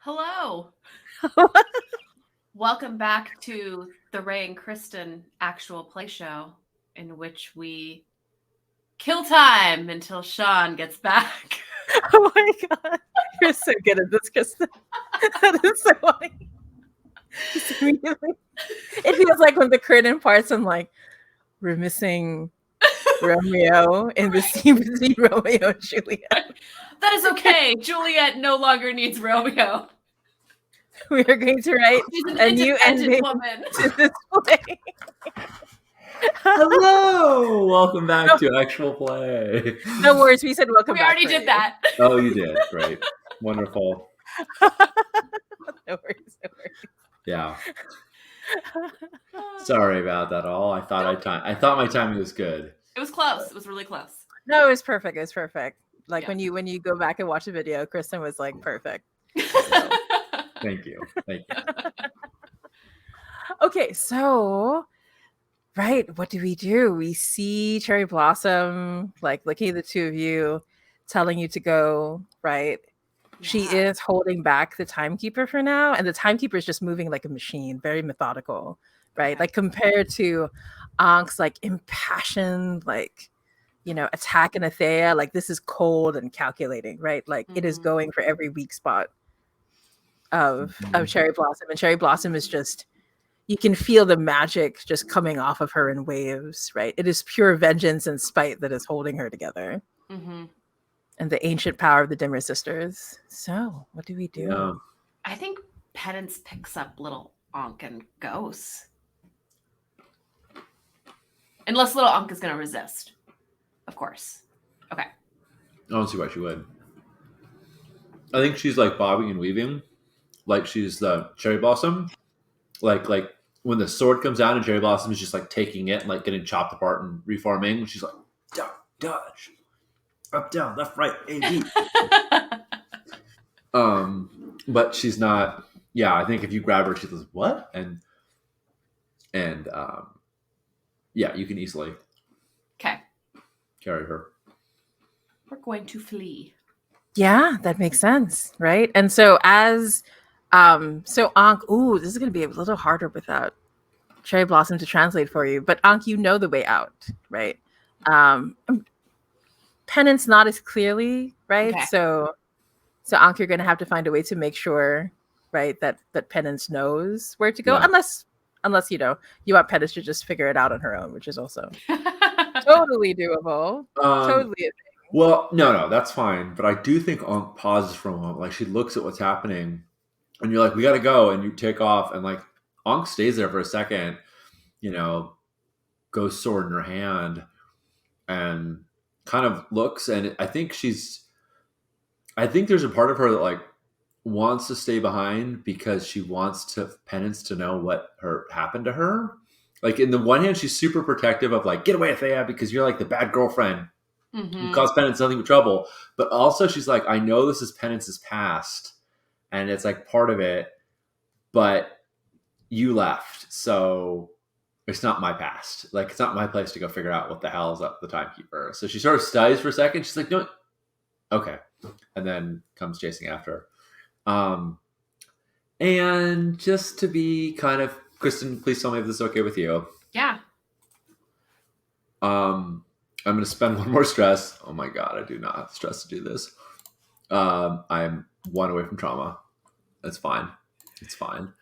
Hello. Welcome back to the Ray and Kristen actual play show, in which we kill time until Sean gets back. Oh my god, you're so good at this, Kristen. That is so funny. Just immediately, it feels like when the curtain parts and like we're missing Romeo in the scene between Romeo and Juliet. That is okay. Juliet no longer needs Romeo. We are going to write She's an a new independent ending woman. to this play. Hello, welcome back to actual play. No worries, we said welcome We back. already did that. Oh, you did. Great. Wonderful. No worries. Yeah. Sorry about that all. I thought my timing was good. It was close. It was really close. No, it was perfect. It was perfect. Like Yeah. when you go back and watch the video, Kristen was like perfect. Thank you. Okay, so right, what do? We see Cherry Blossom like looking at the two of you, telling you to go, right? She Yeah. is holding back the timekeeper for now, and the timekeeper is just moving like a machine, very methodical, right? Okay. Like compared to Ank's like impassioned, like attack in Athea, like this is cold and calculating, right? Like it is Mhm. going for every weak spot of Cherry Blossom, and Cherry Blossom is just, you can feel the magic just coming off of her in waves, right? It is pure vengeance and spite that is holding her together, Mhm. and the ancient power of the Dimmer sisters. So, what do we do? Yeah. I think Penance picks up little Ankh and goes. Unless little Ankh is going to resist. Of course. Okay. I don't see why she would. I think she's like bobbing and weaving, like she's the Cherry Blossom. Like when the sword comes out and Cherry Blossom is just like taking it and like getting chopped apart and reforming. She's like, dodge, up, down, left, right, A, B. But she's not. Yeah, I think if you grab her, she says what, and yeah, you can easily Okay. carry her. We're going to flee. Yeah, that makes sense, right? And so as so Ankh, ooh, this is going to be a little harder without Cherry Blossom to translate for you, but Ankh, you know the way out, right? Penance not as clearly, right? Okay. So Ankh, you're going to have to find a way to make sure, right, that Penance knows where to go, Yeah. unless you want Penance to just figure it out on her own, which is also totally doable. Totally. Well, no, that's fine. But I do think Ankh pauses for a moment. Like she looks at what's happening, and you're like, "We got to go," and you take off, and like Ankh stays there for a second, goes sword in her hand, and kind of looks. And I think there's a part of her that like wants to stay behind because she wants Penance to know what happened to her. Like in the one hand, she's super protective of like, get away, Thea, because you're like the bad girlfriend. You cause Penance nothing but trouble. But also she's like, I know this is Penance's past and it's like part of it, but you left. So it's not my past. Like it's not my place to go figure out what the hell is up with the timekeeper. So she sort of studies for a second. She's like, no, okay. And then comes chasing after her. And just to be kind of, Kristen, please tell me if this is okay with you. Yeah. I'm going to spend one more stress. Oh my God, I do not have the stress to do this. I'm one away from trauma. That's fine. It's fine.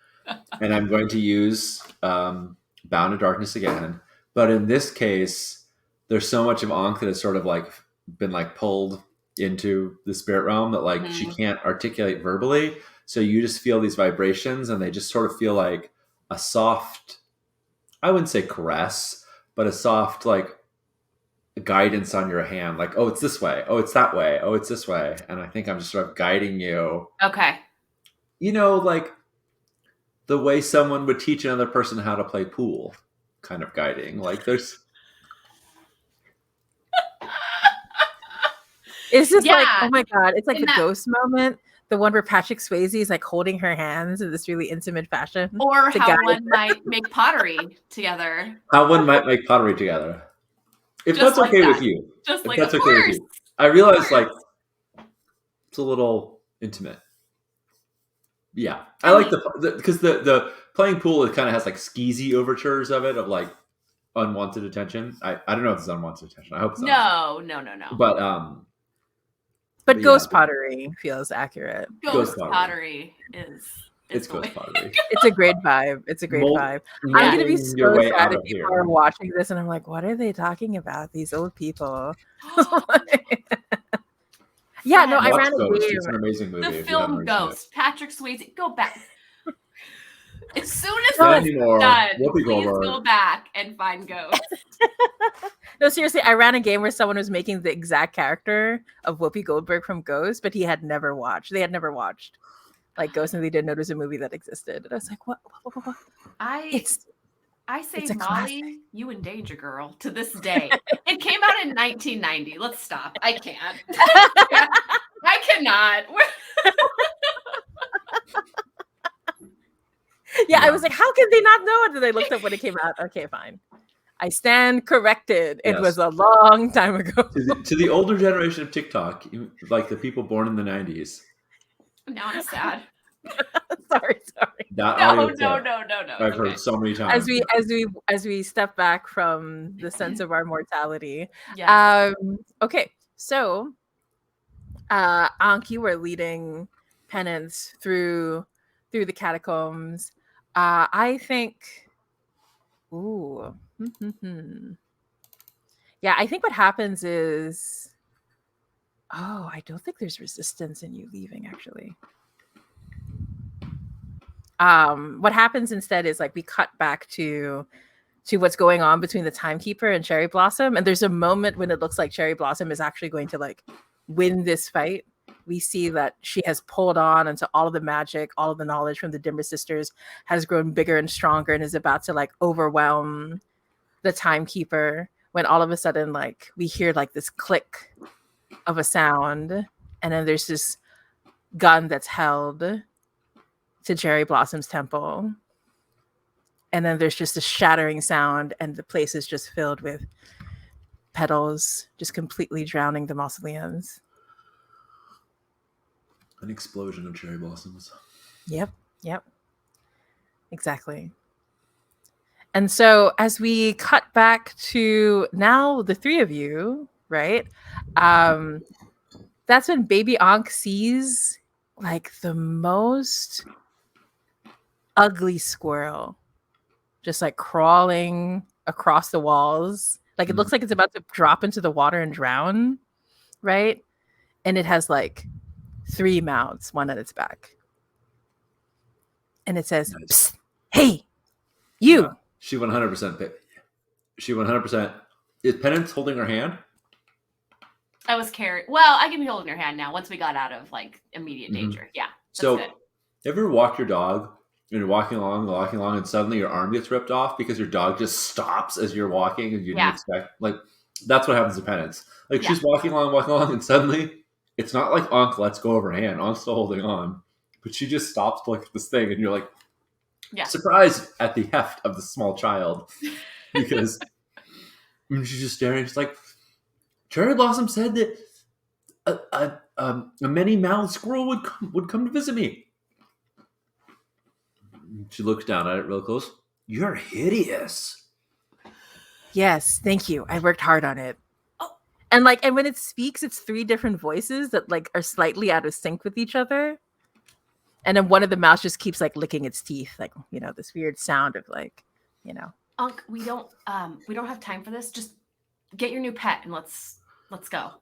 And I'm going to use Bound in Darkness again. But in this case, there's so much of Ankh that has sort of like been like pulled into the spirit realm that like she can't articulate verbally. So you just feel these vibrations and they just sort of feel like a soft, I wouldn't say caress, but a soft like guidance on your hand. Like, oh, it's this way. Oh, it's that way. Oh, it's this way. And I think I'm just sort of guiding you. Okay. Like the way someone would teach another person how to play pool kind of guiding. Like there's... It's just like, oh my God, it's like In the ghost moment, the one where Patrick Swayze is like holding her hands in this really intimate fashion. Or how one might make pottery together. How one might make pottery together. If Just that's like okay that. with you. Just If like, that's of okay with course. you. I realize like it's a little intimate. Yeah, I like the because the playing pool, it kind of has like skeezy overtures of it, of like unwanted attention. I don't know if it's unwanted attention. I hope it's not. No. But yeah, Ghost pottery feels accurate. Ghost Ghost pottery is it's the ghost way. pottery. It's a great vibe. It's a great vibe. I'm gonna be Molding your so way sad out if of people here. are watching this and I'm like, what are they talking about? These old people. Yeah, no, I Watch ran a Ghost. game. It's an amazing movie. The if you haven't film already seen it. Ghost. Patrick Swayze. Go back. As soon as Not it's anymore. done, Whoopi please Goldberg. go back and find Ghost. No, seriously, I ran a game where someone was making the exact character of Whoopi Goldberg from Ghost, but he had never watched. They had never watched like Ghost, and they didn't know there was a movie that existed. And I was like, what? I say, it's a Molly, you in danger, girl, to this day. It came out in 1990. Let's stop. I can't. I cannot. Yeah, I was like, how can they not know it? And they looked up when it came out. Okay, fine. I stand corrected. It Yes. was a long time ago. To the older generation of TikTok, like the people born in the 90s. Now I'm sad. sorry. That No. audio clip I've heard so many times. As we step back from the sense of our mortality. Yes. Okay, so Ankh, you were leading penance through the catacombs. I think yeah, I think what happens is I don't think there's resistance in you leaving, actually. What happens instead is like we cut back to what's going on between the Timekeeper and Cherry Blossom, and there's a moment when it looks like Cherry Blossom is actually going to like win this fight. We see that she has pulled on, and so all of the magic, all of the knowledge from the Dimmer sisters has grown bigger and stronger and is about to like overwhelm the Timekeeper, when all of a sudden like we hear like this click of a sound, and then there's this gun that's held to Cherry Blossom's temple, and then there's just a shattering sound, and the place is just filled with petals just completely drowning the mausoleums. An explosion of cherry blossoms. Yep. Exactly. And so as we cut back to now the three of you, right? That's when baby Ankh sees like the most ugly squirrel just like crawling across the walls. Like it looks like it's about to drop into the water and drown, right? And it has like 3 mouths, one at its back. And it says, Nice. "Psst, hey, you." Yeah, she 100%. She 100%. Is Penance holding her hand? I was carried. Well, I can be holding her hand now once we got out of like immediate danger. Yeah. So, good. ever walk your dog and you're walking along, and suddenly your arm gets ripped off because your dog just stops as you're walking and you didn't expect? Like, that's what happens to Penance. Like, she's walking along, and suddenly it's not like Ankh lets go of her hand. Ankh's still holding on, but she just stops to look at this thing, and you're like, surprised at the heft of the small child, because she's just staring. She's like, Cherry Blossom said that a many-mouthed squirrel would come to visit me. She looks down at it real close. You're hideous. Yes, thank you. I worked hard on it. And when it speaks, it's 3 different voices that like are slightly out of sync with each other. And then one of the mouths just keeps like licking its teeth, like, you know, this weird sound of like, you know. Ankh, we don't have time for this. Just get your new pet and let's go.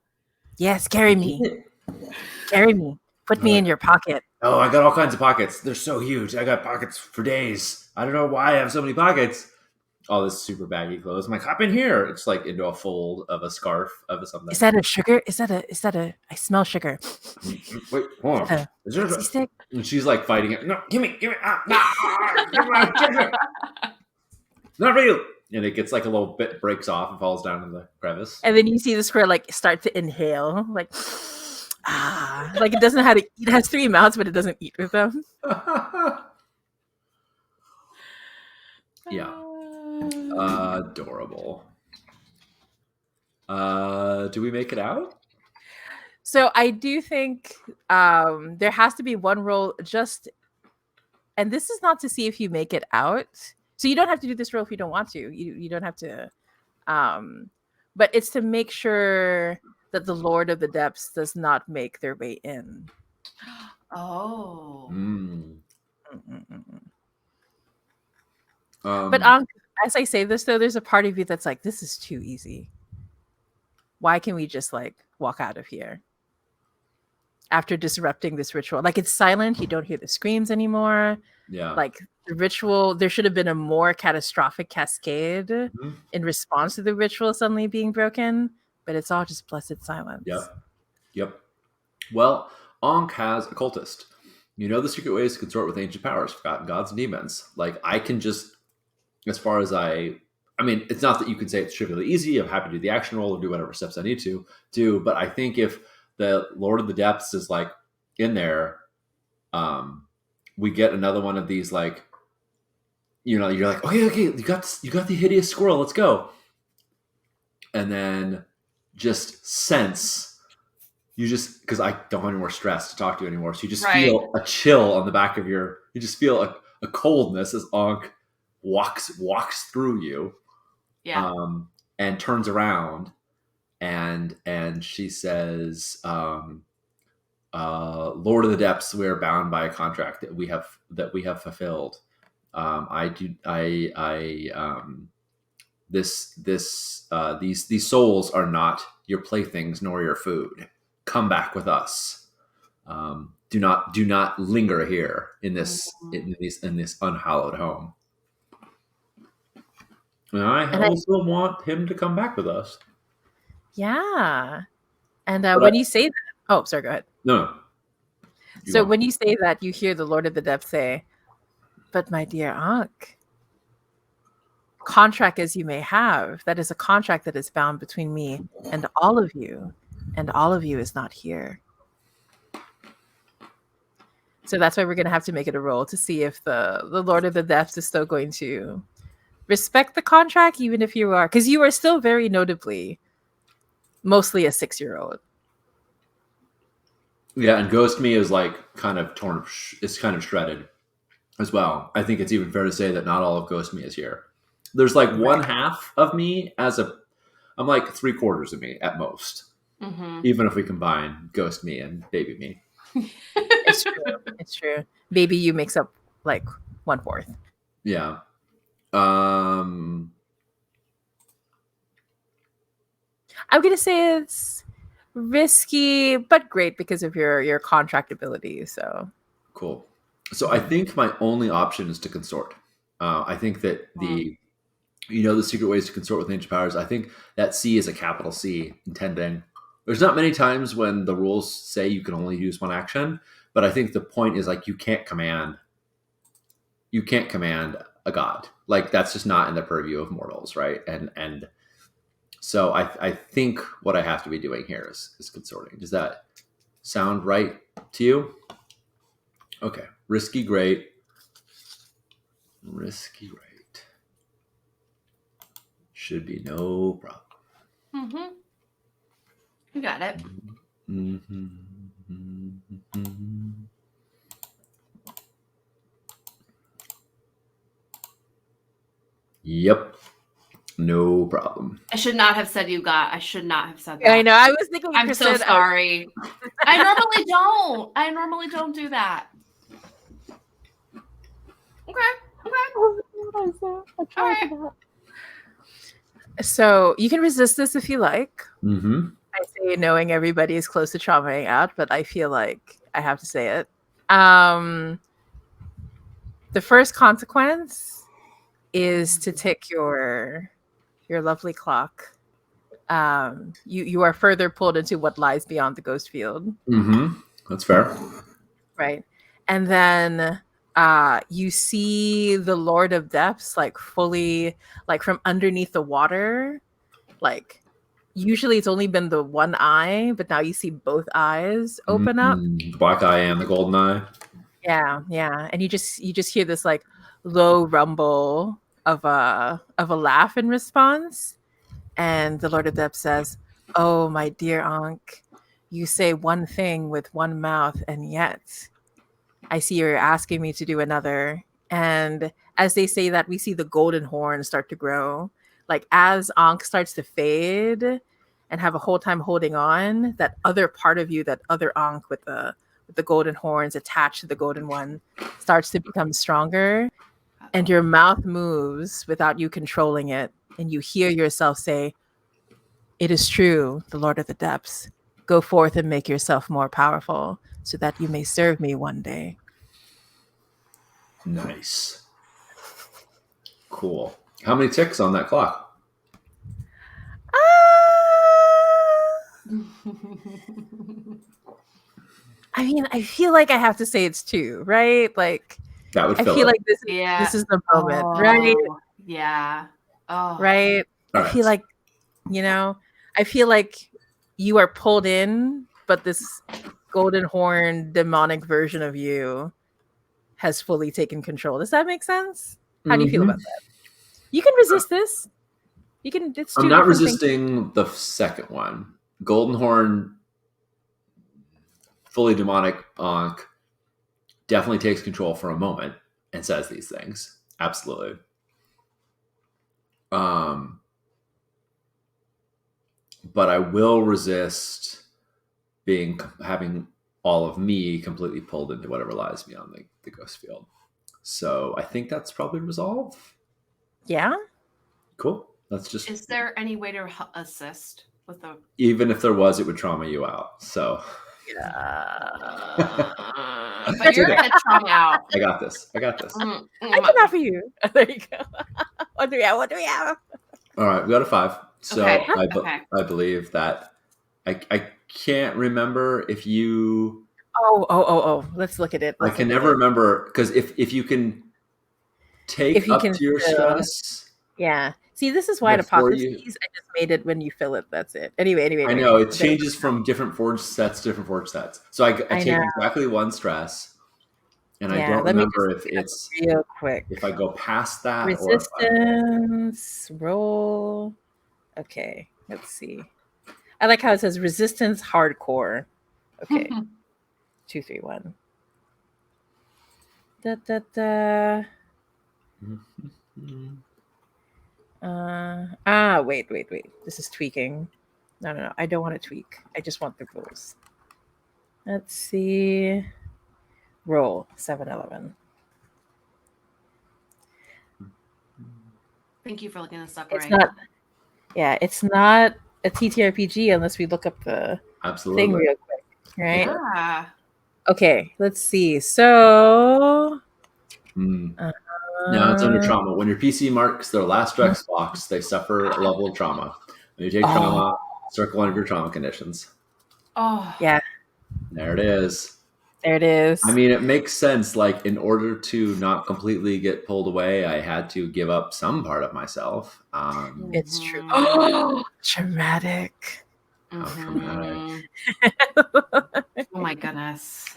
Yes, carry me. Carry me. Put me in your pocket. Oh, I got all kinds of pockets. They're so huge. I got pockets for days. I don't know why I have so many pockets. All this super baggy clothes. I'm like, hop in here. It's like into a fold of a scarf of something. Is that a sugar? Is that a? I smell sugar. Wait, hold on. Is there a stick? And she's like fighting it. No, give me. No, not real. And it gets like a little bit, breaks off and falls down in the crevice. And then you see the squirrel like start to inhale, like like it doesn't know how to eat. It has 3 mouths, but it doesn't eat with them. Yeah. Adorable. Do we make it out? So I do think there has to be one roll just and this is not to see if you make it out. So you don't have to do this roll if you don't want to. You don't have to. But it's to make sure that the Lord of the Depths does not make their way in. Oh. But as I say this, though, there's a part of you that's like, this is too easy. Why can we just like walk out of here after disrupting this ritual? Like, it's silent. You don't hear the screams anymore. Yeah. Like, the ritual, there should have been a more catastrophic cascade in response to the ritual suddenly being broken, but it's all just blessed silence. Yep. Well, Ankh has a cultist. You know the secret ways to consort with ancient powers, forgotten gods and demons. Like, I can just, as far as I mean, it's not that you can say it's trivially easy. I'm happy to do the action roll or do whatever steps I need to do. But I think if the Lord of the Depths is like in there, we get another one of these, like, you know, you're like, okay, you got the hideous squirrel, let's go. And then just sense, because I don't have any more stress to talk to you anymore. So you just feel a chill on the back of you just feel a coldness as Ankh walks through you. Yeah. And turns around and she says, Lord of the Depths, we are bound by a contract that we have fulfilled. These souls are not your playthings nor your food. Come back with us. Do not linger here in this unhallowed home. And I also want him to come back with us. Yeah. And when you say that, oh, sorry, go ahead. No. So when you say that, you hear the Lord of the Depths say, but my dear Ankh, contract as you may have, that is a contract that is bound between me and all of you is not here. So that's why we're going to have to make it a roll to see if the Lord of the Depths is still going to respect the contract, even if you are, because you are still very notably mostly a 6-year-old. Yeah, and Ghost Me is like kind of torn, it's kind of shredded as well. I think it's even fair to say that not all of Ghost Me is here. There's like one half of me I'm like 3/4 of me at most. Even if we combine Ghost Me and Baby Me. It's true. Baby you makes up like 1/4. Yeah. I'm gonna say it's risky but great because of your contract ability. So cool. So I think my only option is to consort. I think that the secret ways to consort with ancient powers. I think that C is a capital C, intending. There's not many times when the rules say you can only use one action, but I think the point is like you can't command a god. Like that's just not in the purview of mortals, right? And so I think what I have to be doing here is consorting. Does that sound right to you? Okay. Risky, great. Risky, right. Should be no problem. You got it. Yep. No problem. I should not have said you got. I should not have said that. I know. I was thinking. I'm so sorry. I normally don't do that. Okay. All right. So you can resist this if you like. Mm-hmm. I say knowing everybody is close to traumaing out, but I feel like I have to say it. The first consequence is to tick your lovely clock. You are further pulled into what lies beyond the ghost field. Mm-hmm. That's fair. Right. And then you see the Lord of Depths like fully, like from underneath the water. Like usually it's only been the one eye, but now you see both eyes open up. The black eye and the golden eye. Yeah. And you just hear this like low rumble of a laugh in response. And the Lord of Depths says, "Oh, my dear Ankh, you say one thing with one mouth, and yet I see you're asking me to do another. And as they say that, we see the golden horn start to grow. Like as Ankh starts to fade and have a whole time holding on, that other part of you, that other Ankh with the golden horns attached to the golden one, starts to become stronger. And your mouth moves without you controlling it. And you hear yourself say, "It is true, the Lord of the Depths. Go forth and make yourself more powerful so that you may serve me one day." Nice. Cool. How many ticks on that clock? I mean, I feel like I have to say it's 2, right? Like, That would I fill feel it. like Yeah. this is the moment, right? Oh, yeah. Oh. Right? All I right. feel like, I feel like you are pulled in, but this golden horn demonic version of you has fully taken control. Does that make sense? How do you feel Mhm. about that? You can resist this. You can. It's 2 I'm not different things. resisting the second one. Golden Horn, fully demonic Ankh, definitely takes control for a moment and says these things. Absolutely. But I will resist having all of me completely pulled into whatever lies beyond the ghost field. So I think that's probably resolved. Yeah. Cool. Let's just. Is there any way to assist with the? Even if there was, it would trauma you out. So. But you're gonna trauma out. I got this. I can offer you. There you go. What do we have? What do we have? All right, we got a 5. So Okay. I believe that I can't remember if you. Oh. Let's look at it. I can never remember because if you can take If you up can to your fill. stress. Yeah. See, this is why the Before apocalypse. I just made it when you fill it. That's it. Anyway. I know it changes from different forge sets to different forge sets. So I take know. exactly 1 stress, and I Yeah, don't let me remember just if look it up it's real quick. if I go past that or if Resistance roll. Okay, let's see. I like how it says resistance hardcore. Okay. 2, 3, 1. Da. Wait. This is tweaking. No. I don't want to tweak. I just want the rules. Let's see. Roll 7-11. Thank you for looking this up. It's Right. not. Yeah, it's not a TTRPG unless we look up the absolutely thing real quick, right? Yeah. Okay, let's see. So now it's under trauma. When your PC marks their last stress box, they suffer a level of trauma. When you take trauma, circle one of your trauma conditions. Oh. Yeah. There it is. There it is. I mean, it makes sense. Like, in order to not completely get pulled away, I had to give up some part of myself. It's true. Traumatic. Traumatic. Oh my goodness.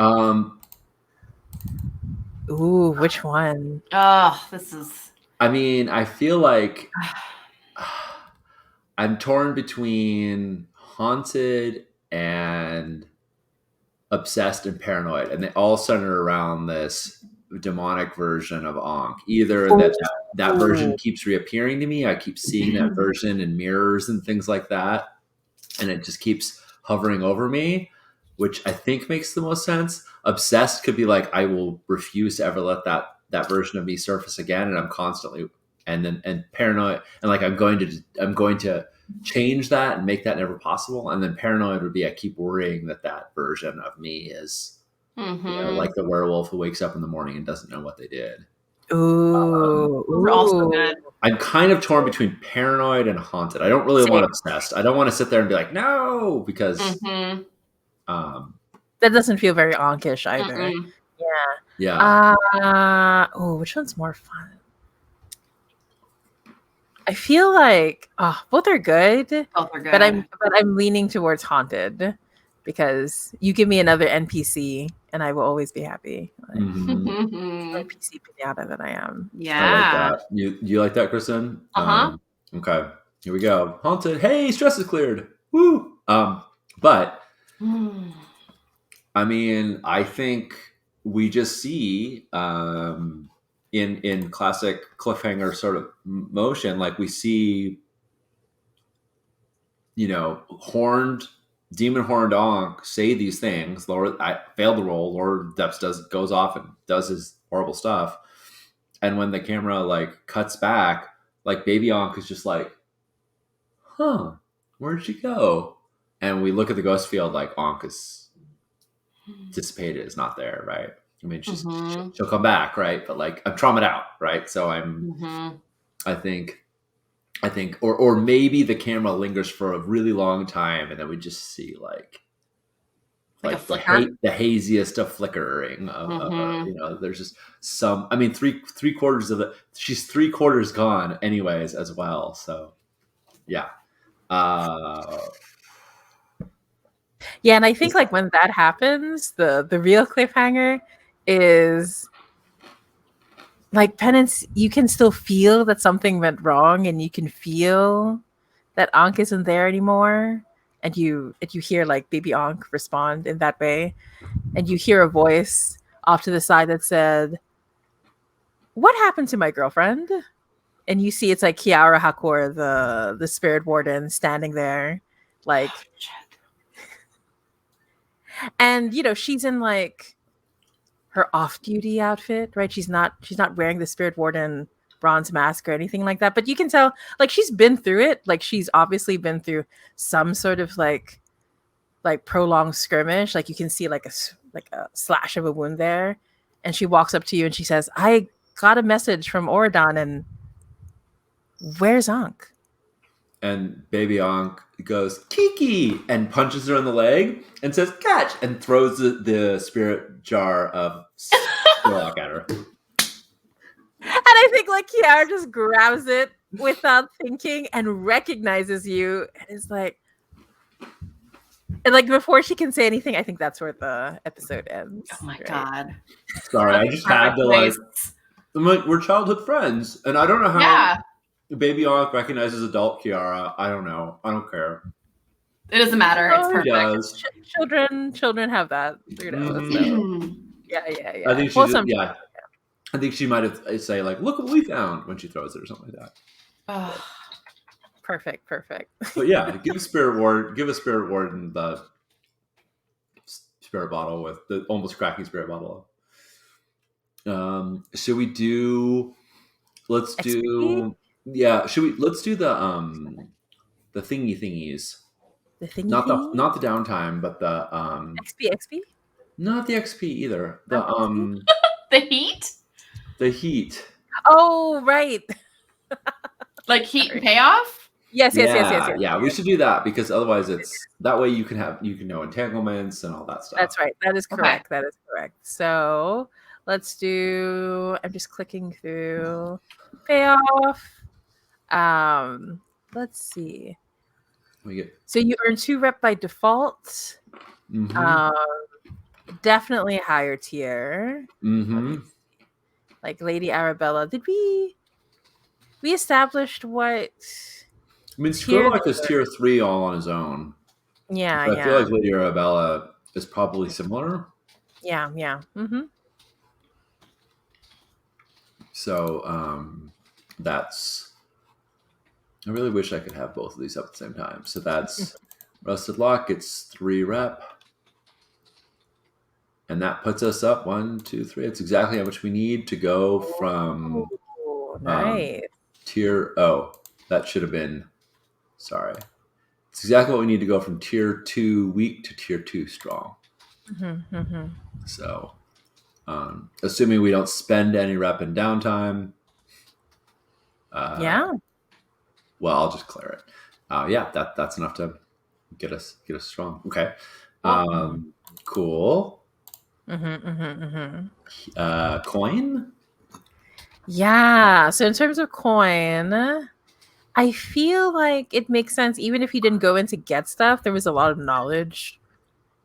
Ooh, which one? Oh, this is. I mean, I feel like I'm torn between haunted and obsessed and paranoid, and they all center around this demonic version of Ankh. Either that version keeps reappearing to me, I keep seeing that version in mirrors and things like that, and it just keeps hovering over me, which I think makes the most sense. Obsessed could be like, I will refuse to ever let that version of me surface again, and I'm constantly and paranoid, and like I'm going to change that and make that never possible. And then paranoid would be, I keep worrying that version of me is like the werewolf who wakes up in the morning and doesn't know what they did. We're also good. I'm kind of torn between paranoid and haunted. I don't really want obsessed. I don't want to sit there and be like, no, because that doesn't feel very Ankhish either. Yeah. Which one's more fun? I feel like both are good. Both are good. But I'm leaning towards haunted because you give me another NPC and I will always be happy. Like, NPC pinata that I am. Yeah. I like that. You like that, Kristen? Okay. Here we go. Haunted. Hey, stress is cleared. Woo. But I mean, I think we just see in classic cliffhanger sort of motion, like we see, demon horned Ankh say these things. I failed the roll. Lord Depps goes off and does his horrible stuff. And when the camera like cuts back, like baby Ankh is just like, huh, where'd she go? And we look at the ghost field, like Ankh is dissipated, is not there, right? I mean, she'll come back, right? But like I'm traumatized out, right? So I think, or maybe the camera lingers for a really long time, and then we just see like a flicker? the haziest of flickering. There's just some. I mean, three quarters of it. She's 3/4 gone, anyways, as well. So, yeah. Yeah, and I think like when that happens, the real cliffhanger is like Penance, you can still feel that something went wrong, and you can feel that Ankh isn't there anymore. And you hear like baby Ankh respond in that way. And you hear a voice off to the side that said, "What happened to my girlfriend?" And you see it's like Kiara Hakor, the spirit warden, standing there, like, and she's in like her off-duty outfit, right? She's not wearing the spirit warden bronze mask or anything like that, but you can tell like she's been through it. Like she's obviously been through some sort of like prolonged skirmish. Like you can see like a slash of a wound there, and she walks up to you and she says, "I got a message from Oradon, and where's Ankh?" And baby Ankh goes, "Kiki," and punches her in the leg and says, "Catch," and throws the spirit jar of Sherlock at her. And I think like Kiara just grabs it without thinking and recognizes you, and is like, and like before she can say anything, I think that's where the episode ends. Oh my god! Sorry, I just had to like. I'm like, we're childhood friends, and I don't know how baby Ankh recognizes adult Kiara. I don't know. I don't care. It doesn't matter. It's perfect. Does. Children have that. So. Yeah. I think I think she might have say like, "Look what we found" when she throws it or something like that. Oh. Perfect. But yeah, give a spirit warden the spirit bottle with the almost cracking spirit bottle. Should we do? Let's do. Yeah. Let's do the thingies. The thingy. Not the downtime, but the XP. Not the XP either. The the heat. The heat. Oh right. Like heat payoff. Yes. Yeah, we should do that because otherwise it's that way you can know entanglements and all that stuff. That's right. That is correct. Okay. That is correct. So let's do. I'm just clicking through payoff. Let's see. So you earn 2 rep by default. Definitely a higher tier. Like Lady Arabella. Did we established what? I mean, Sherlock is tier 3 all on his own. Yeah, so I feel like Lady Arabella is probably similar. Yeah. So that's. I really wish I could have both of these up at the same time. So that's Rusted Lock. It's 3 rep. And that puts us up 1, 2, 3. It's exactly how much we need to go from nice. tier. Oh, that should have been. Sorry. It's exactly what we need to go from tier 2 weak to tier 2 strong. So, assuming we don't spend any rep in downtime. Yeah. Well, I'll just clear it. That's enough to get us strong. Okay. Cool. Coin? Yeah. So in terms of coin, I feel like it makes sense. Even if you didn't go in to get stuff, there was a lot of knowledge,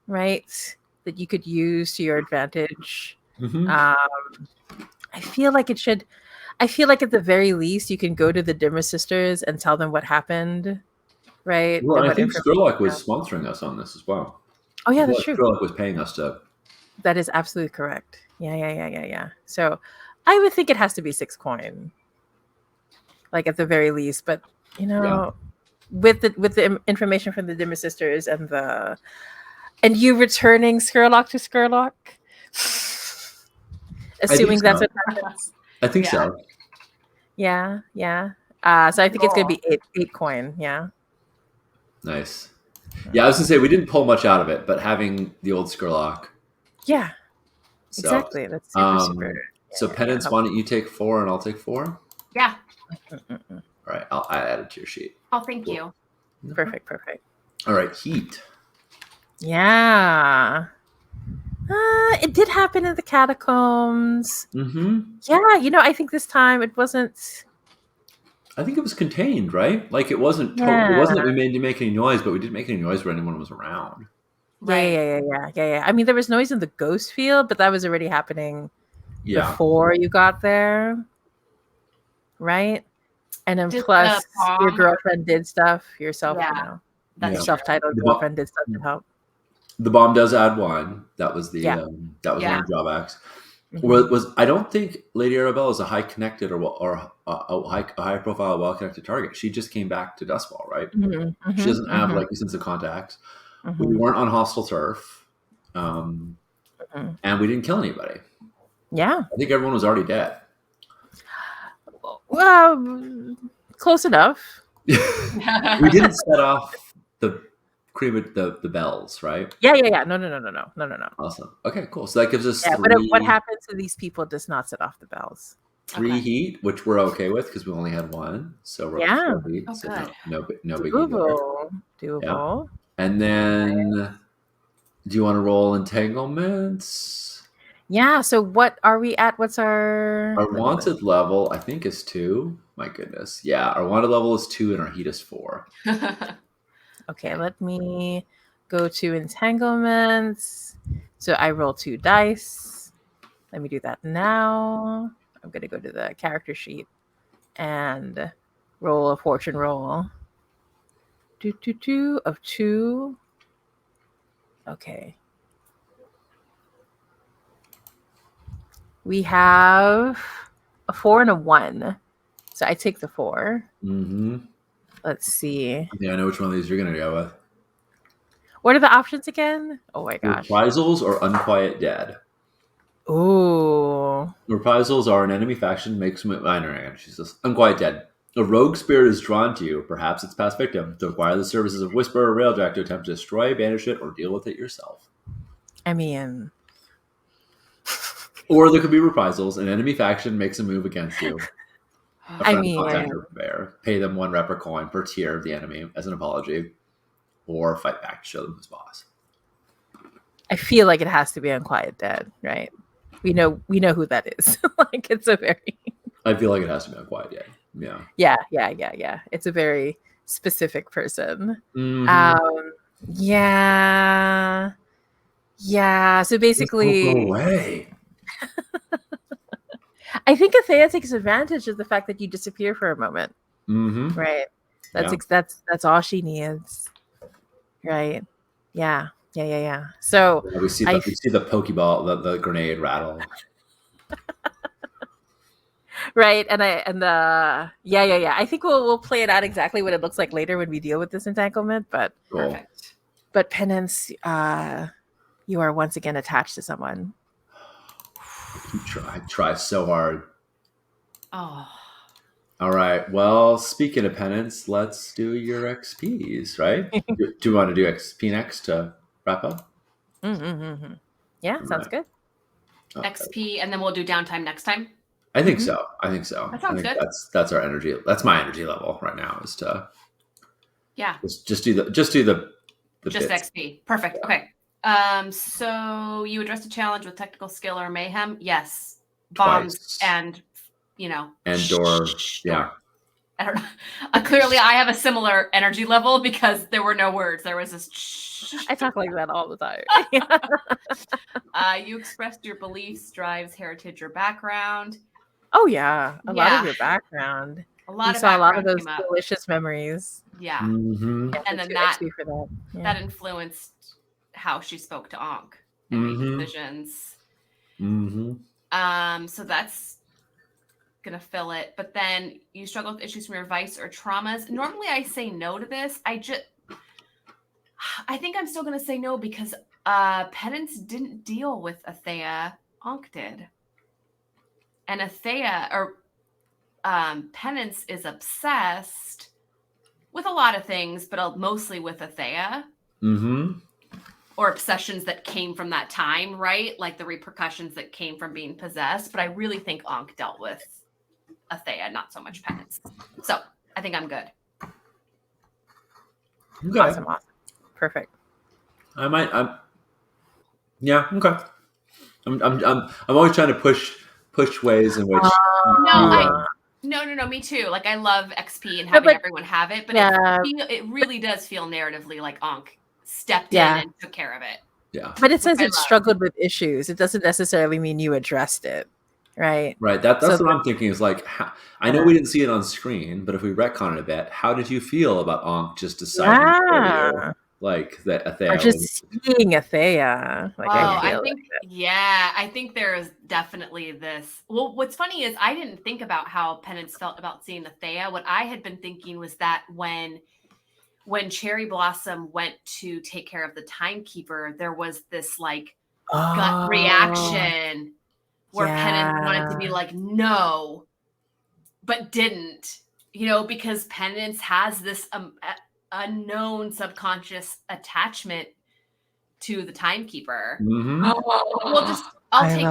right, that you could use to your advantage. I feel like it should. I feel like at the very least, you can go to the Dimmer sisters and tell them what happened, right? Well, I think Sherlock was sponsoring us on this as well. Oh yeah, that's true. Sherlock was paying us to. That is absolutely correct. Yeah. So I would think it has to be 6 coin, like at the very least. But you know, with the information from the Dimmer sisters and you returning Skurlock to Skurlock, I think assuming that's so. what happens. I think Yeah. so. Yeah. So I think it's gonna be eight coin. Yeah. Nice. Yeah, I was gonna say we didn't pull much out of it, but having the old Skurlock. Yeah. So, Exactly. That's super. So Penance, why don't you take 4 and I'll take 4? Yeah. Mm-mm-mm. All right, I'll add it to your sheet. Oh, thank Cool. you. Perfect. All right, Heat. Yeah. It did happen in the catacombs. Mm-hmm. Yeah, I think this time it wasn't. I think it was contained, right? Like it wasn't. Yeah. It wasn't that we made to make any noise, but we didn't make any noise where anyone was around. Right. Yeah. I mean, there was noise in the ghost field, but that was already happening Yeah. before you got there, right? And then Did plus, the your bomb- girlfriend did stuff yourself. Yeah. That's Yeah. true. Self-titled The bomb- girlfriend did stuff to help. The bomb does add 1. That was the Yeah. that was Yeah. one of the drawbacks. Mhm. Was I don't think Lady Arabelle is a high connected or a high profile, well connected target. She just came back to Dustfall, right? Mhm, She doesn't have mhm, like a sense of contacts. mhm, We weren't on hostile turf, mhm. and we didn't kill anybody. Yeah. I think everyone was already dead. Well, close enough. We didn't set off the bells, right? Yeah. No. Awesome. Okay, cool. So that gives us Yeah. 3, What happened to these people does not set off the bells. 3 Okay. heat, which we're okay with because we only had 1. So we're Yeah. up to 4 heat. Oh, So good. no biggie there. Doable. And then, do you want to roll entanglements? Yeah. So what are we at? What's our Our wanted level, I think, is 2. My goodness. Yeah, our wanted level is 2 and our heat is 4. Okay, let me go to entanglements. So I roll 2 dice. Let me do that now. I'm going to go to the character sheet and roll a fortune roll. 2 of 2. Okay. We have a 4 and a 1. So I take the 4. Mm-hmm. Let's see. Yeah, I know which one of these you're going to go with. What are the options again? Oh my gosh. Reprisals or Unquiet Dead? Ooh. Reprisals are an enemy faction makes she's just Unquiet Dead. A rogue spirit is drawn to you, perhaps its past victim, to acquire the services of Whisper or Railjack to attempt to destroy, banish it, or deal with it yourself. I mean, Or there could be reprisals. An enemy faction makes a move against you. A I friend, mean- contact, or bear. Pay them 1 rep or coin per tier of the enemy as an apology, or fight back to show them who's boss. I feel like it has to be Unquiet Dead, right? We know who that is. Like it's a very I feel like it has to be Unquiet Dead. Yeah. yeah. It's a very specific person. Mhm. Yeah. So basically, Go away. I think Athea takes advantage of the fact that you disappear for a moment, Mm-hmm. right? Yeah. That's all she needs, right? Yeah. So We see I- the Pokeball, the grenade rattle. right, and yeah. I think we'll play it out exactly what it looks like later when we deal with this entanglement. But Cool. Perfect. Penance, you are once again attached to someone. I try so hard. Oh. All right. Well, speaking of penance, let's do your XPs, right? Do you want to do XP next to wrap up? Mm-hmm. Yeah, sounds Right. good. Okay. XP, and then we'll do downtime next time. I think Mhm. so. I think That sounds good. That's our energy. That's my energy level right now. Is to Yeah. just do the Just bits. XP. Perfect. Okay. So you addressed a challenge with technical skill or mayhem? Yes. Bombs Twice. and And door. Yeah. door. I don't know. Clearly, I have a similar energy level because there were no words. There was this. I talk like that all the time. You expressed your beliefs, drives, heritage, or background. Oh yeah, a lot Yeah. of your background. A You lot of saw a lot of background those came up. delicious memories. Yeah, Mm-hmm. Yeah, And the then 2 that- XP for that. Yeah. that influenced how she spoke to Ankh and made Mhm. decisions. Mm-hmm. So that's gonna fill it. But then you struggle with issues from your vice or traumas. Normally I say no to this. I think I'm still gonna say no because Penance didn't deal with Athea. Ankh did. And Athea or Penance is obsessed with a lot of things, but mostly with Athea. Mm-hmm. Or obsessions that came from that time, right? Like the repercussions that came from being possessed. But I really think Ankh dealt with Athea, not so much Penance. So I think I'm good. Okay. Awesome. Perfect. Yeah. Okay. I'm always trying to push ways in which. No, me too. Like I love XP and having everyone have it, but it really does feel narratively like Ankh stepped in and took care of it. Yeah. But it says it struggled with issues. It doesn't necessarily mean you addressed it. Right. Right. That's what I'm thinking is like, I know we didn't see it on screen, but if we retcon it a bit, how did you feel about Ankh just deciding for you, like that Athea? Or just seeing Athea. Like, I think there is definitely this. Well, what's funny is I didn't think about how Penance felt about seeing Athea. What I had been thinking was that when Cherry Blossom went to take care of the timekeeper, there was this like gut reaction where Penance wanted to be like, no, but didn't, because Penance has this unknown subconscious attachment to the timekeeper. Mm-hmm. I'll take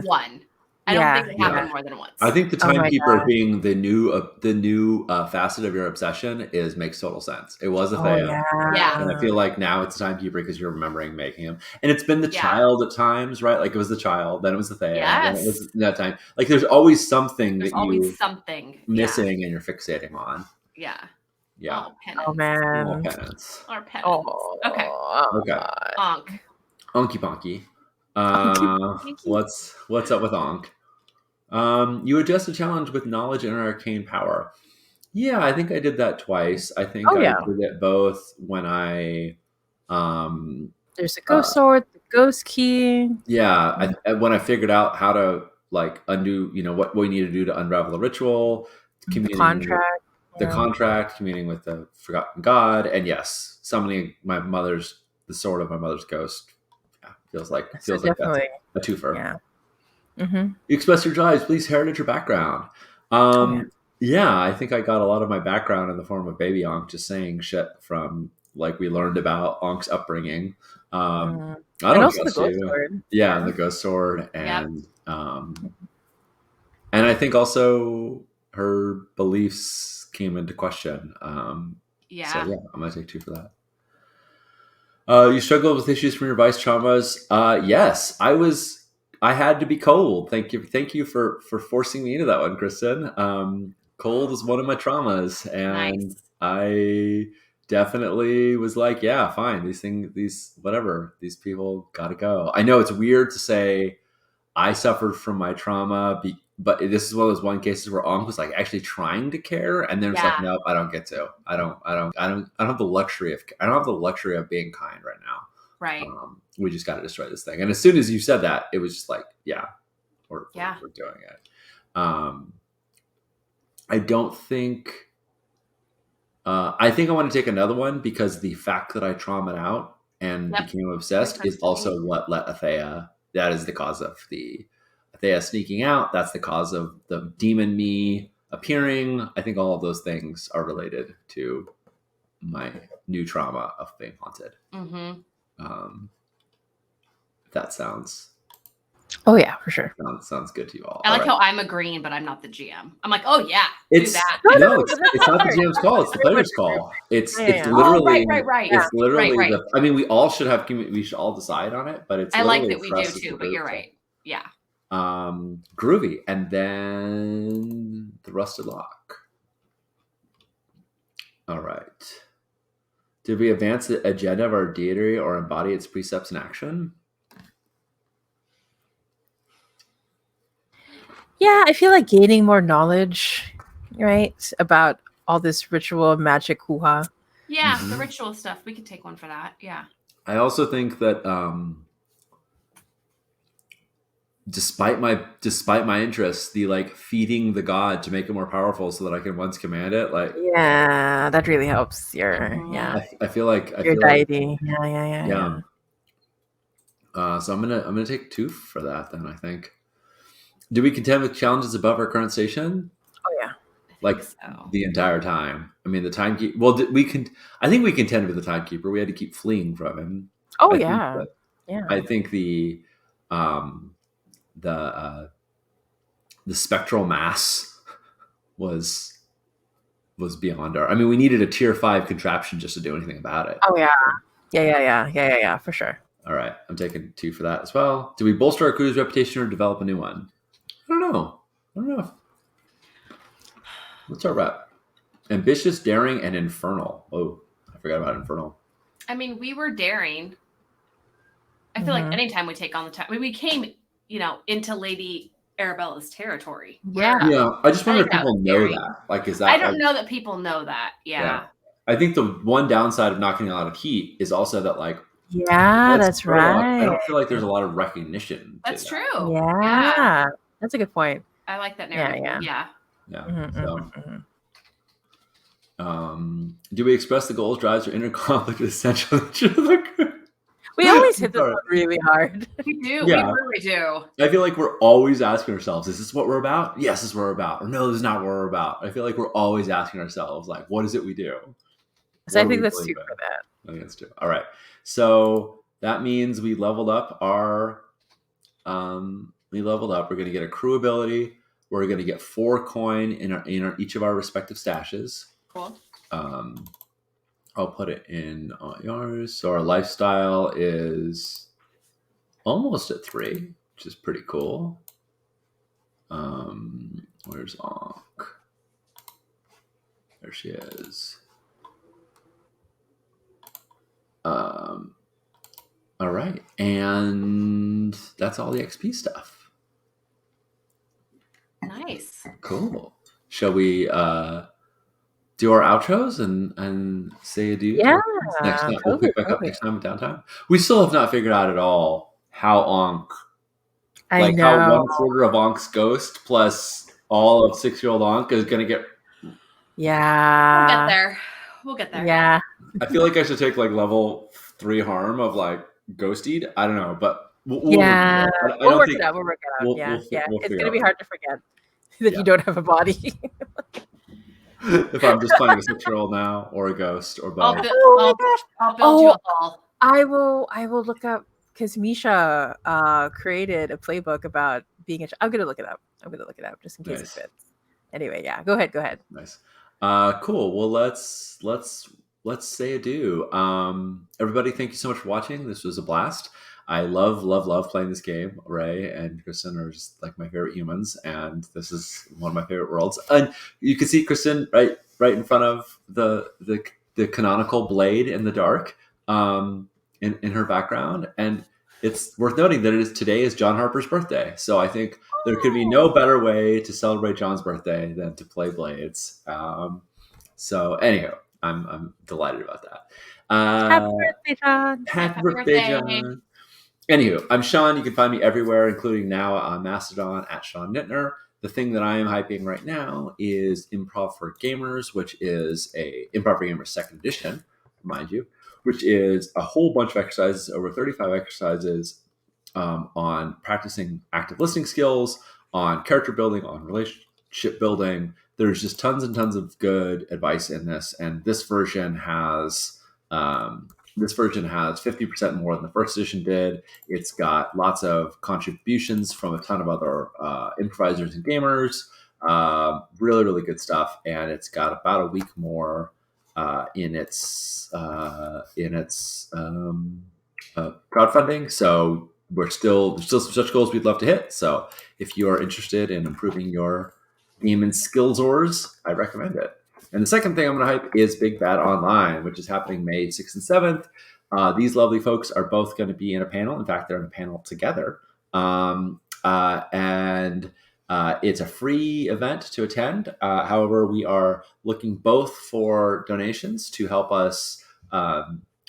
one. I don't think it happened more than once. I think the timekeeper being the new facet of your obsession makes total sense. It was Athea, and I feel like now it's the timekeeper because you're remembering making him, and it's been the child at times, right? Like it was the child, then it was Athea, then it was that time. Like there's always something missing, and you're fixating on. Yeah. Yeah. Oh, Penance. Oh man. Oh, Penance. Or Penance. Okay. Ankh. Anky Ponky. What's up with Ankh? You adjust a challenge with knowledge and arcane power. Yeah, I think I did that twice. I think I did it both when I there's a ghost sword, the ghost key. Yeah, when I figured out how to like undo, what we need to do to unravel the ritual, the contract, communing with the forgotten god, and yes, summoning the sword of my mother's ghost. Yeah, feels like that's a twofer. Yeah. Mm-hmm. You express your drives, please heritage your background. Yeah, I think I got a lot of my background in the form of baby Ankh, just saying shit from like we learned about Ankh's upbringing. I don't also the ghost sword. Yeah, and the ghost sword, and and I think also her beliefs came into question. So yeah, I'm gonna take 2 for that. You struggled with issues from your vice traumas. Yes, I had to be cold. Thank you for forcing me into that one, Kristen. Cold is one of my traumas, and I definitely was like, yeah, fine. These people gotta go. I know it's weird to say I suffered from my trauma, but this is one of those cases where Ankh was like actually trying to care, and then it's like, nope, I don't get to. I don't have the luxury of being kind right now. Right. We just got to destroy this thing. And as soon as you said that, it was just like, we're doing it. I don't think. I think I want to take another one because the fact that I traumatized out and became obsessed is also what let Athea. That is the cause of the Athea sneaking out. That's the cause of the demon me appearing. I think all of those things are related to my new trauma of being haunted. Mm-hmm. That sounds. Oh yeah, for sure. Sounds good to you all. I like how I'm agreeing, but I'm not the GM. I'm like, oh yeah, do that. No, it's not the GM's call. It's the player's call. It's literally right. It's literally we all should have. We should all decide on it, but it's. I like that we do too, but you're right. Yeah. Groovy, and then the Rusted Lock. All right. Did we advance the agenda of our deity or embody its precepts in action? Yeah, I feel like gaining more knowledge, right, about all this ritual magic hoo-ha. Yeah, the ritual stuff. We could take one for that. Yeah. I also think that despite my interests, the like feeding the god to make it more powerful so that I can once command it. Like, Yeah, that really helps your Mhm. I feel like your deity. Yeah. yeah. So I'm gonna take 2 for that then. I think. Do we contend with challenges above our current station? Oh yeah. I think Like so. the entire time. I mean, the timekeeper. Well, we can. I think we contended with the timekeeper. We had to keep fleeing from him. Oh I think yeah. that. Yeah. I think um, the spectral mass was beyond our. I mean, we needed a tier 5 contraption just to do anything about it. Oh yeah. Yeah, for sure. All right, I'm taking 2 for that as well. Do we bolster our crew's reputation or develop a new one? I don't know. What's our rep? Ambitious, daring, and infernal. Oh, I forgot about infernal. I mean, we were daring. I feel like anytime we take on the time, I mean, we came, into Lady Arabella's territory. Yeah. Yeah, I just wonder if think that people was know daring. that. Like, is that? I don't like, know that people know that. Yeah. I think the one downside of not getting a lot of heat is also that, like, Yeah, that's Murloc, I right. don't feel like there's a lot of recognition. That's to true. Yeah. That's a good point. I like that narrative. Yeah. That. Do we express the goals, drives, or inner conflict essential nature of the group? We always hit this one really hard. We do. Yeah. We really do. I feel like we're always asking ourselves, is this what we're about? Yes, this is what we're about. Or no, this is not what we're about. I feel like we're always asking ourselves, like, what is it we do? So What I do think we that's believe 2 in? for that. I think that's 2. All right. So that means we leveled up our We're going to get a crew ability. We're going to get 4 coin in each of our respective stashes. Cool. I'll put it in yours. So our lifestyle is almost at 3, which is pretty cool. Where's Ankh? There she is. All right, and that's all the XP stuff. Nice. Cool. Shall we do our outros and say adieu? Yeah. Next time we'll pick back up next time with downtime. We still have not figured out at all how Ankh, I know. how 1/4 of Ankh's ghost plus all of 6-year-old Ankh is going to get. Yeah. We'll get there. Yeah. I feel like I should take like level 3 harm of like Ghosted. I don't know, but we'll We'll work it out. We'll yeah. we'll It's figure going to it be out. hard to forget that you don't have a body. If I'm just playing a 6-year-old now, or a ghost, or both. I'll build you a hall. I will look up, because Misha created a playbook about being I'm gonna look it up. Just in case it fits. Anyway, yeah. Go ahead. Nice. Cool. Well, let's say adieu. Everybody, thank you so much for watching. This was a blast. I love playing this game. Ray and Kristen are just like my favorite humans, and this is one of my favorite worlds. And you can see Kristen right in front of the canonical blade in the dark, in her background. And it's worth noting that today is John Harper's birthday. So I think there could be no better way to celebrate John's birthday than to play Blades. So anyhow, I'm delighted about that. Happy birthday, John. Happy birthday, John. Anywho, I'm Sean. You can find me everywhere, including now on Mastodon at Sean Nittner. The thing that I am hyping right now is Improv for Gamers, which is a Improv for Gamers 2nd edition, mind you, which is a whole bunch of exercises, over 35 exercises, on practicing active listening skills, on character building, on relationship building. There's just tons and tons of good advice in this, and this version has 50% more than the 1st edition did. It's got lots of contributions from a ton of other improvisers and gamers. Really, really good stuff, and it's got about a week more in its crowdfunding. So there's still some such goals we'd love to hit. So if you are interested in improving your demon skills, I recommend it. And the second thing I'm going to hype is Big Bad Online, which is happening May 6th and 7th. These lovely folks are both going to be in a panel. In fact, they're in a panel together. And it's a free event to attend. However, we are looking both for donations to help us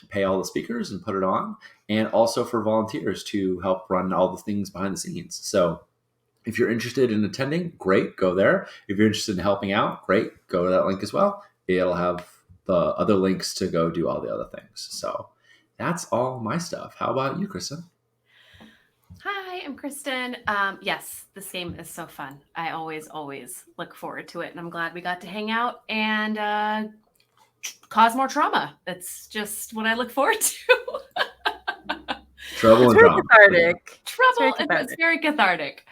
pay all the speakers and put it on, and also for volunteers to help run all the things behind the scenes. So if you're interested in attending, great, go there. If you're interested in helping out, great, go to that link as well. It'll have the other links to go do all the other things. So that's all my stuff. How about you, Kristen? Hi, I'm Kristen. Yes, this game is so fun. I always look forward to it, and I'm glad we got to hang out and cause more trauma. That's just what I look forward to. Trouble It's and very drama. cathartic. Trouble, very it's very cathartic.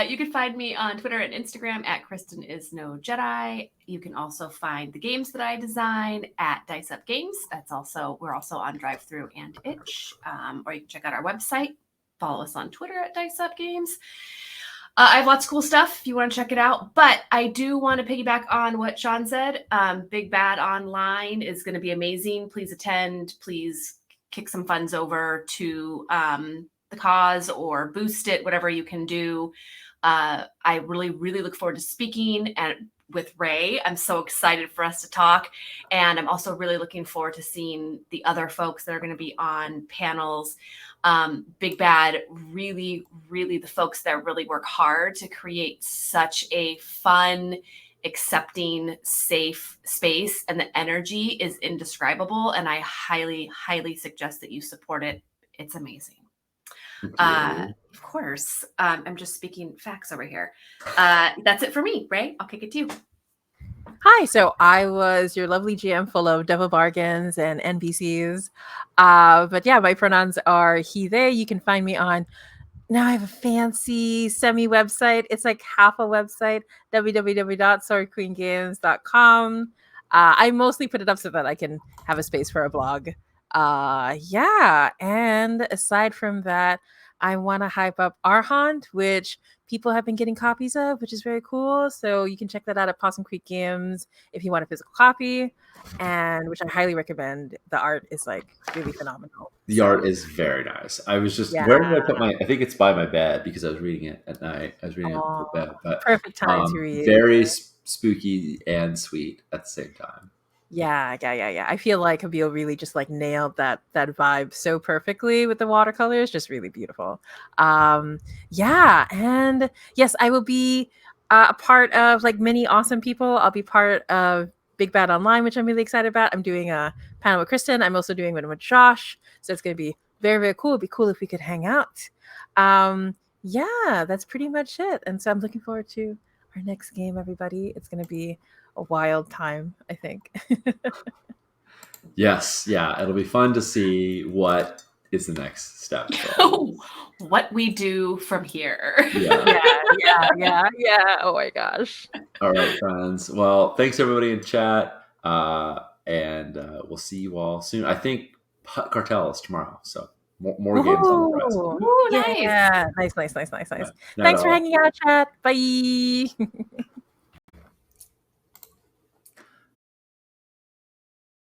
You can find me on Twitter and Instagram at Kristen is no Jedi. You can also find the games that I design at Dice Up Games. We're also on DriveThru and Itch. Or you can check out our website. Follow us on Twitter at Dice Up Games. I have lots of cool stuff if you want to check it out. But I do want to piggyback on what Sean said. Big Bad Online is going to be amazing. Please attend. Please kick some funds over to the cause or boost it, whatever you can do. I really look forward to speaking with Ray. I'm so excited for us to talk. And I'm also really looking forward to seeing the other folks that are going to be on panels. Big Bad, really the folks that really work hard to create such a fun, accepting, safe space, and the energy is indescribable. And I highly suggest that you support it. It's amazing. Of course. I'm just speaking facts over here. That's it for me. Ray, I'll kick it to you. Hi, so I was your lovely GM full of devil bargains and NPCs. But yeah, my pronouns are he, they. You can find me on, now I have a fancy semi-website. It's like half a website, www.swordqueengames.com. I mostly put it up so that I can have a space for a blog. Yeah, and aside from that, I want to hype up Arhant, which people have been getting copies of, which is very cool. So you can check that out at Possum Creek Games if you want a physical copy, and which I highly recommend. The art is like really phenomenal. The art is very nice. I was just, where did I put my, I think it's by my bed because I was reading it at night. I was reading it before bed, but perfect time to read. Very spooky and sweet at the same time. Yeah. I feel like Habil really just like nailed that vibe so perfectly with the watercolors. Just really beautiful. Yeah, and yes, I will be a part of like many awesome people. I'll be part of Big Bad Online, which I'm really excited about. I'm doing a panel with Kristen. I'm also doing one with Josh, so it's going to be very cool. It'd be cool if we could hang out. Yeah, that's pretty much it. And so I'm looking forward to our next game, everybody. It's going to be a wild time, I think. Yes, yeah, it'll be fun to see what is the next step. What we do from here. Yeah. Oh my gosh. All right, friends. Well, thanks everybody in chat, and we'll see you all soon. I think Hut Cartel is tomorrow, so more games on the horizon. Ooh, nice. Yeah, nice. Thanks for hanging out, chat. Bye.